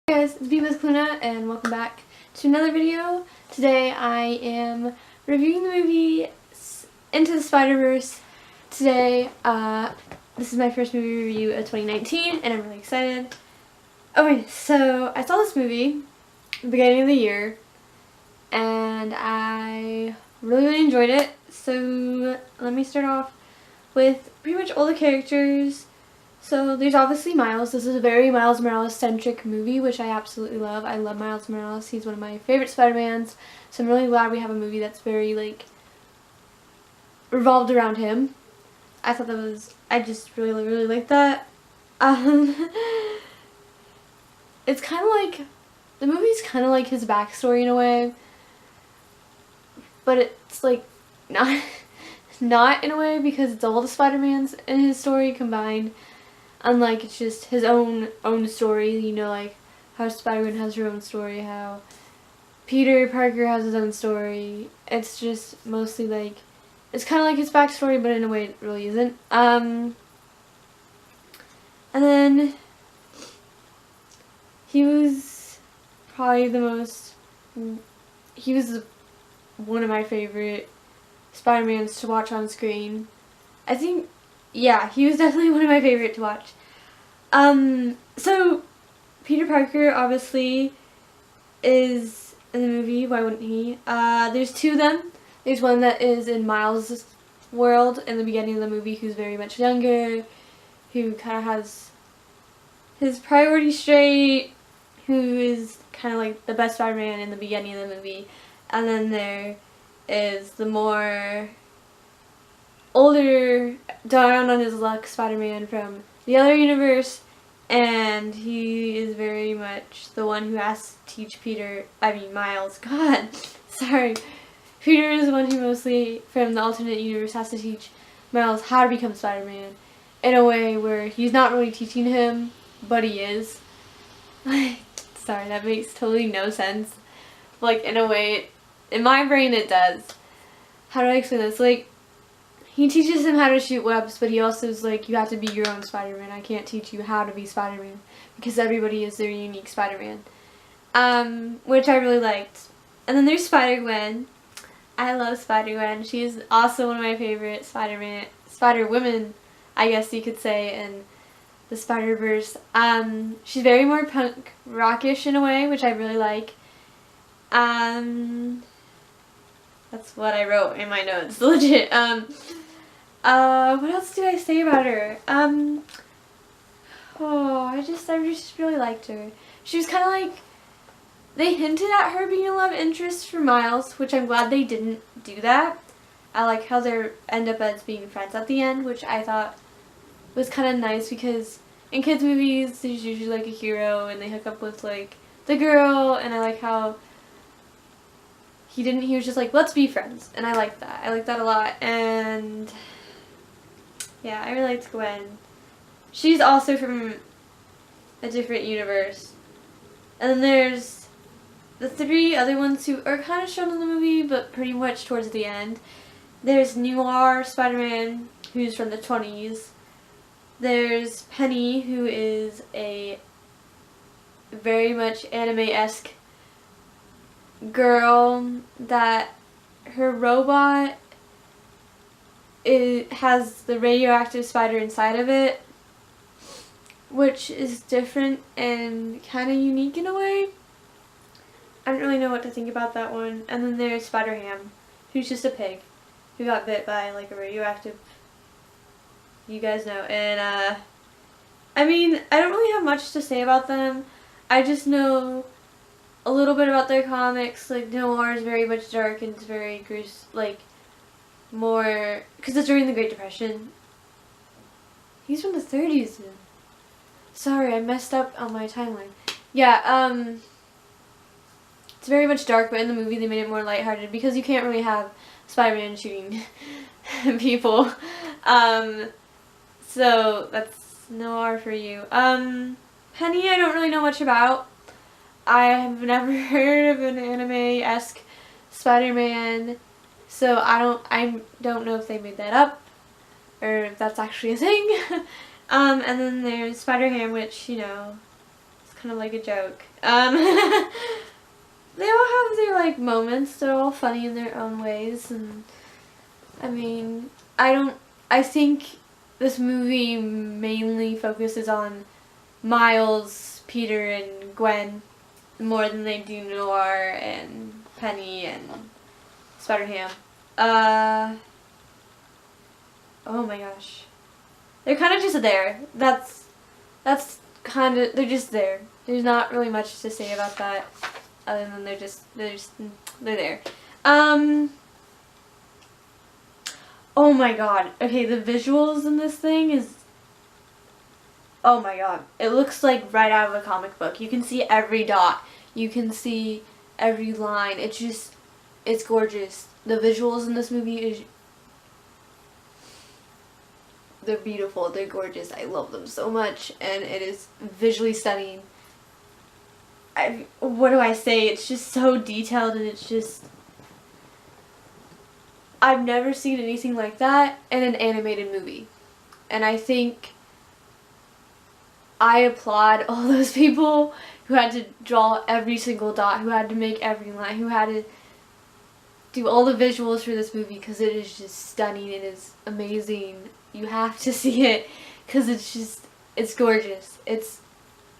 Hey guys, it's Biba's Luna and welcome back to another video. Today I am reviewing the movie Into the SpiderVerse. Today, this is my first movie review of 2019 and I'm really excited. Okay, so I saw this movie at the beginning of the year and I really enjoyed it. So let me start off with pretty much all the characters. So there's obviously Miles. This is a very Miles Morales-centric movie, which I absolutely love. I love Miles Morales. He's one of my favorite Spider-Mans. So I'm really glad we have a movie that's very, revolved around him. I thought that was, I just really liked that. It's kind of like, the movie's kind of like his backstory in a way. But it's, not in a way, because it's all the Spider-Mans in his story combined. Unlike it's just his own story, you know, like how Spider-Man has her own story, how Peter Parker has his own story. It's just mostly it's kind of like his backstory, but in a way it really isn't. And then he was probably he was one of my favorite Spider-Mans to watch on screen. I think, yeah, he was definitely one of my favorite to watch. So Peter Parker obviously is in the movie. Why wouldn't he? There's two of them. There's one that is in Miles' world in the beginning of the movie, who's very much younger, who kind of has his priorities straight, who is kind of like the best Spider-Man in the beginning of the movie. And then there is the more older, down on his luck Spider-Man from the other universe, and he is very much the one who has to teach Miles, sorry. Peter is the one who mostly, from the alternate universe, has to teach Miles how to become Spider-Man in a way where he's not really teaching him, but he is. Sorry, that makes totally no sense. In a way, in my brain it does. How do I explain this? He teaches him how to shoot webs, but he also is you have to be your own Spider-Man. I can't teach you how to be Spider-Man, because everybody is their unique Spider-Man. Which I really liked. And then there's Spider-Gwen. I love Spider-Gwen. She's also one of my favorite Spider-Women, I guess you could say, in the Spider-Verse. She's very more punk rockish in a way, which I really like. That's what I wrote in my notes, legit. What else do I say about her? I just really liked her. She was kind of they hinted at her being a love interest for Miles, which I'm glad they didn't do that. I like how they end up as being friends at the end, which I thought was kind of nice, because in kids movies, there's usually a hero and they hook up with the girl, and I like how he was just let's be friends, and I like that. I like that a lot, and yeah, I really liked Gwen. She's also from a different universe. And then there's the three other ones who are kind of shown in the movie, but pretty much towards the end. There's Noir Spider-Man, who's from the 20s. There's Penny, who is a very much anime-esque girl that her robot has the radioactive spider inside of it, which is different and kind of unique in a way. I don't really know what to think about that one. And then there's Spider-Ham, who's just a pig who got bit by a radioactive, you guys know. And I mean, I don't really have much to say about them. I just know a little bit about their comics. Noir is very much dark and it's very more, because it's during the Great Depression. He's from the 30s then. Sorry, I messed up on my timeline. Yeah, it's very much dark, but in the movie they made it more lighthearted, because you can't really have Spider-Man shooting people. So that's Noir for you. Penny, I don't really know much about. I have never heard of an anime-esque Spider-Man, so I don't know if they made that up or if that's actually a thing. And then there's Spider-Ham, which, it's kind of like a joke. They all have their like moments. They're all funny in their own ways, and I mean, I think this movie mainly focuses on Miles, Peter, and Gwen more than they do Noir and Penny and Spider-Ham. Oh my gosh. They're kind of just there. That's kind of, they're just there. There's not really much to say about that other than they're there. Oh my god. Okay, the visuals in this thing is, oh my god. It looks like right out of a comic book. You can see every dot. You can see every line. It's gorgeous. The visuals in this movie they're beautiful. They're gorgeous. I love them so much, and it is visually stunning. What do I say? It's just so detailed, and it's just, I've never seen anything like that in an animated movie. And I think I applaud all those people who had to draw every single dot, who had to make every line, who had to do all the visuals for this movie, because it is just stunning. It is amazing. You have to see it because it's gorgeous.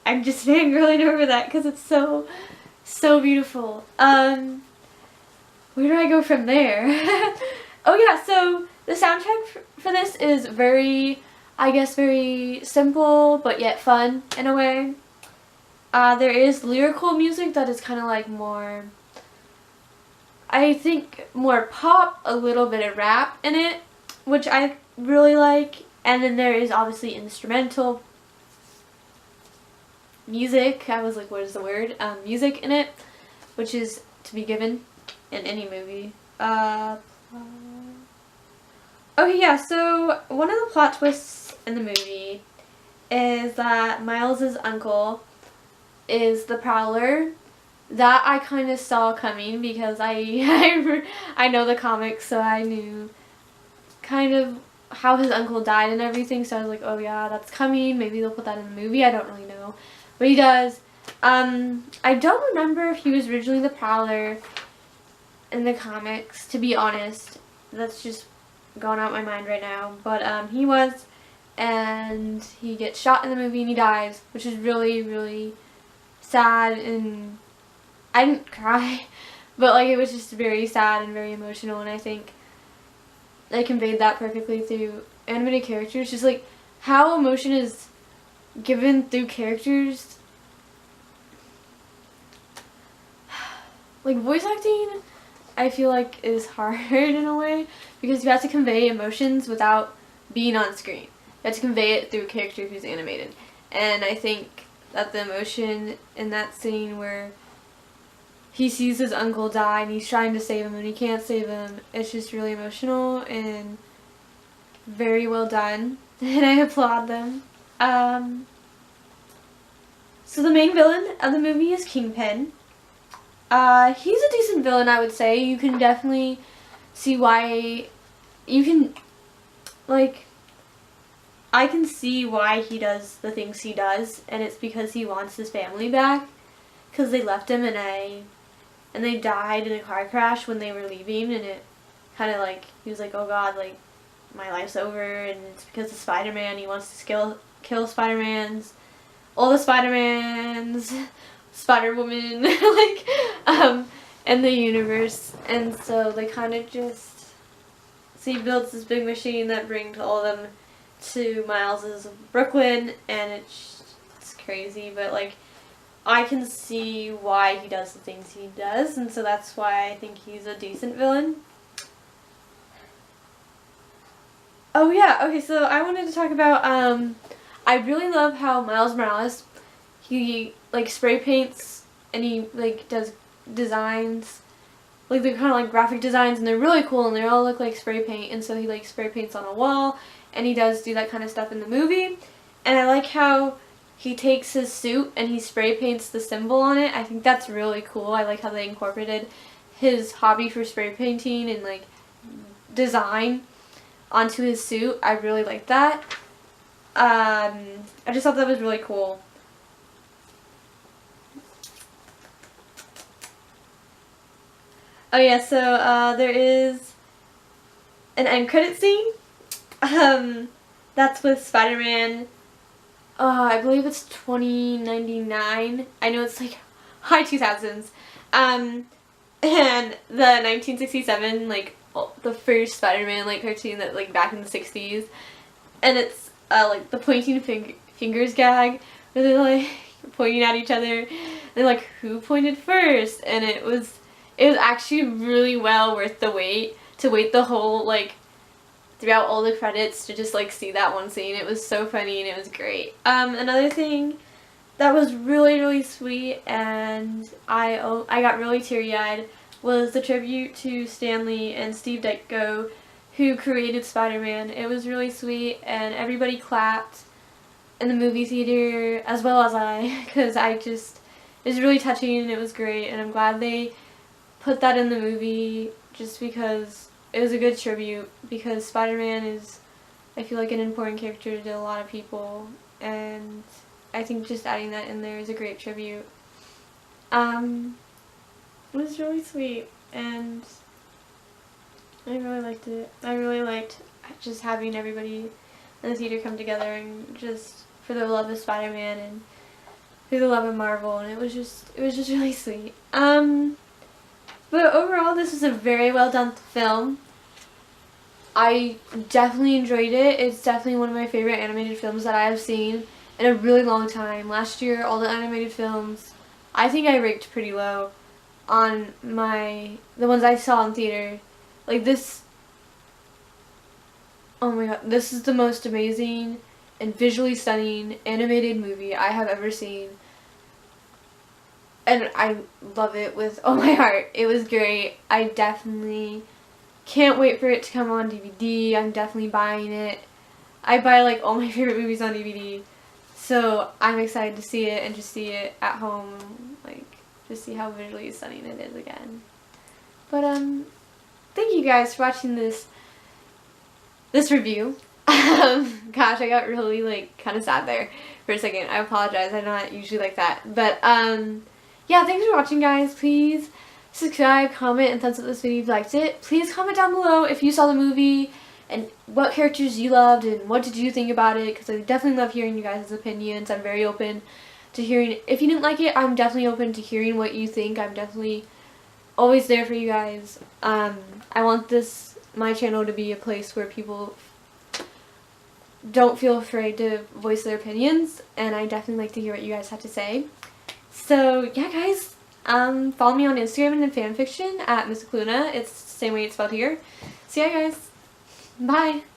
I'm just fangirling over that because it's so beautiful. Where do I go from there? Oh yeah, so the soundtrack for this is very simple but yet fun in a way. There is lyrical music that is kind of like more, I think, more pop, a little bit of rap in it, which I really like. And then there is obviously instrumental music. I was like, what is the word? Music in it, which is to be given in any movie. Okay, yeah, so one of the plot twists in the movie is that Miles's uncle is the Prowler. That I kind of saw coming because I know the comics, so I knew kind of how his uncle died and everything, so I was like, oh yeah, that's coming. Maybe they'll put that in the movie. I don't really know. But he does. I don't remember if he was originally the Prowler in the comics, to be honest. That's just gone out my mind right now. But he was, and he gets shot in the movie and he dies, which is really, really sad. And I didn't cry, but like it was just very sad and very emotional, and I think they conveyed that perfectly through animated characters. Just like how emotion is given through characters. Like voice acting, I feel like is hard in a way because you have to convey emotions without being on screen. You have to convey it through a character who's animated. And I think that the emotion in that scene where he sees his uncle die and he's trying to save him and he can't save him, it's just really emotional and very well done. And I applaud them. So the main villain of the movie is Kingpin. He's a decent villain, I would say. You can definitely see why, I can see why he does the things he does, and it's because he wants his family back, because they left him and they died in a car crash when they were leaving, and it kind of like, he was like, oh god, like, my life's over, and it's because of Spider-Man. He wants to kill Spider-Mans, all the Spider-Mans, Spider-Woman, in the universe. And so they kind of just, so he builds this big machine that brings all of them to Miles's Brooklyn, and it's crazy, but like, I can see why he does the things he does, and so that's why I think he's a decent villain. Oh yeah, okay, so I wanted to talk about, I really love how Miles Morales, he like spray paints and he like does designs, like they're kind of like graphic designs, and they're really cool and they all look like spray paint, and so he like spray paints on a wall, and he does do that kind of stuff in the movie. And I like how he takes his suit and he spray paints the symbol on it. I think that's really cool. I like how they incorporated his hobby for spray painting and like design onto his suit. I really like that. I just thought that was really cool. Oh yeah, so there is an end credit scene. That's with Spider-Man. I believe it's 2099. I know it's like high 2000s. And the 1967, like, the first Spider-Man, like, cartoon that, like, back in the 60s. And it's, like, the pointing fingers gag, where they're, like, pointing at each other. They're like, who pointed first? And it was actually really well worth the wait, to wait the whole, like, throughout all the credits to just, like, see that one scene. It was so funny and it was great. Another thing that was really, really sweet, and I got really teary-eyed, was the tribute to Stan Lee and Steve Ditko, who created Spider-Man. It was really sweet, and everybody clapped in the movie theater, as well as I, because it was really touching and it was great, and I'm glad they put that in the movie, just because it was a good tribute, because Spider-Man is, I feel like, an important character to a lot of people, and I think just adding that in there is a great tribute. It was really sweet, and I really liked it. I really liked just having everybody in the theater come together, and just for the love of Spider-Man and for the love of Marvel, and it was just really sweet. But overall, this was a very well done film. I definitely enjoyed it. It's definitely one of my favorite animated films that I have seen in a really long time. Last year, all the animated films, I think I ranked pretty low on the ones I saw in theater. Like this, oh my god, this is the most amazing and visually stunning animated movie I have ever seen. And I love it with all my heart. It was great. I definitely can't wait for it to come on DVD. I'm definitely buying it. I buy like all my favorite movies on DVD. So I'm excited to see it and just see it at home, like just see how visually stunning it is again. But thank you guys for watching this review. Gosh, I got really like kind of sad there for a second. I apologize. I'm not usually like that. But yeah, thanks for watching, guys. Please subscribe, comment, and thumbs up this video if you liked it. Please comment down below if you saw the movie and what characters you loved and what did you think about it, because I definitely love hearing you guys' opinions. I'm very open to hearing. If you didn't like it, I'm definitely open to hearing what you think. I'm definitely always there for you guys. I want my channel to be a place where people don't feel afraid to voice their opinions, and I definitely like to hear what you guys have to say. So yeah, guys, follow me on Instagram and fanfiction at Miss Cluna. It's the same way it's spelled here. So yeah, guys, bye.